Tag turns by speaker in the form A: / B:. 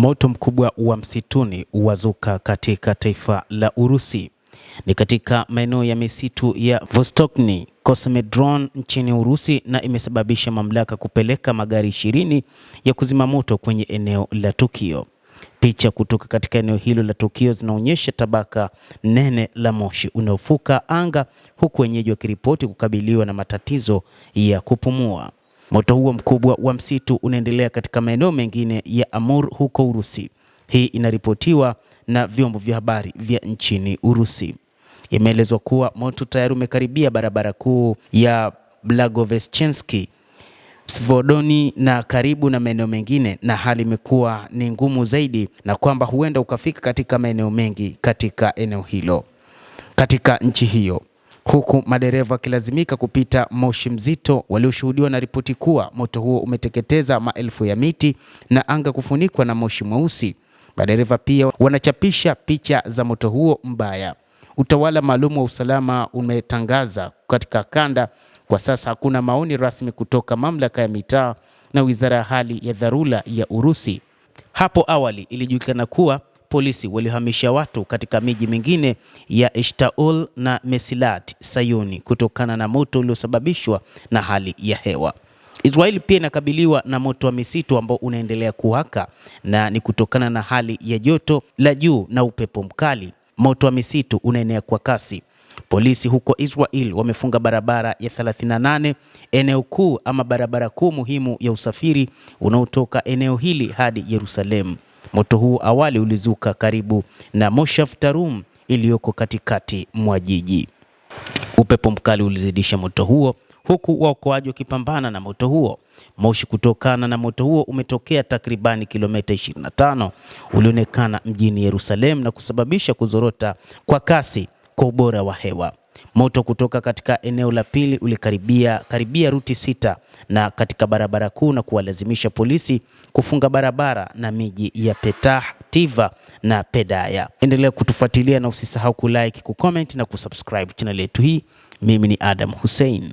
A: Moto mkubwa wa msituni wazuka katika taifa la Urusi. Ni katika maeneo ya misitu ya Vostochny Kosmodrom nchini Urusi, na imesababisha mamlaka kupeleka magari 20 ya kuzima moto kwenye eneo la tukio. Picha kutoka katika eneo hilo la tukio zinaonyesha tabaka nene la moshi unaofuka anga, huku wenyeji wakiripoti kukabiliwa na matatizo ya kupumua. Moto huo mkubwa wa msitu unaendelea katika maeneo mengine ya Amur huko Urusi. Hii inaripotiwa na vyombo vya habari vya nchini Urusi. Imeelezwa kuwa moto tayari umekaribia barabara kuu ya Blagoveshchensky, Svodony na karibu na maeneo mengine, na hali imekuwa ni ngumu zaidi, na kwamba huenda ukafika katika maeneo mengi katika eneo hilo katika nchi hiyo, huku madereva wakilazimika kupita moshi mzito. Walioshuhudiwa na ripoti kuwa moto huo umeteketeza maelfu ya miti na anga kufunikwa na moshi mweusi. Madereva pia wanachapisha picha za moto huo mbaya. Utawala maalum wa usalama umetangaza katika kanda kwa sasa hakuna maoni rasmi kutoka mamlaka ya mitaa na wizara ya hali ya dharura ya Urusi. Hapo awali ilijulikana kuwa polisi walihamisha watu katika miji mingine ya Eshtaol na Mesilat Sayuni kutokana na moto uliosababishwa na hali ya hewa. Israeli pia inakabiliwa na moto wa misitu ambao unaendelea kuwaka, na ni kutokana na hali ya joto la juu na upepo mkali. Moto wa misitu unaenea kwa kasi. Polisi huko Israel wamefunga barabara ya 38, eneo kuu ama barabara kuu muhimu ya usafiri unaotoka eneo hili hadi Yerusalemu. Moto huu awali ulizuka karibu na Moshav Tarum iliyoko katikati mwa jiji. Upepo mkali ulizidisha moto huo, huku waokoaji wakipambana na moto huo. Moshi kutokana na moto huo umetokea takribani kilomita 25 ulionekana mjini Yerusalemu na kusababisha kuzorota kwa kasi kwa ubora wa hewa. Moto kutoka katika eneo la pili ulikaribia ruti 6 na katika barabara kuu, na kuwalazimisha polisi kufunga barabara na miji ya Petah Tiva na Pedaya. Endelea kutufuatilia na usisahau kulike, kucomment na kusubscribe channel yetu hii. Mimi ni Adam Hussein.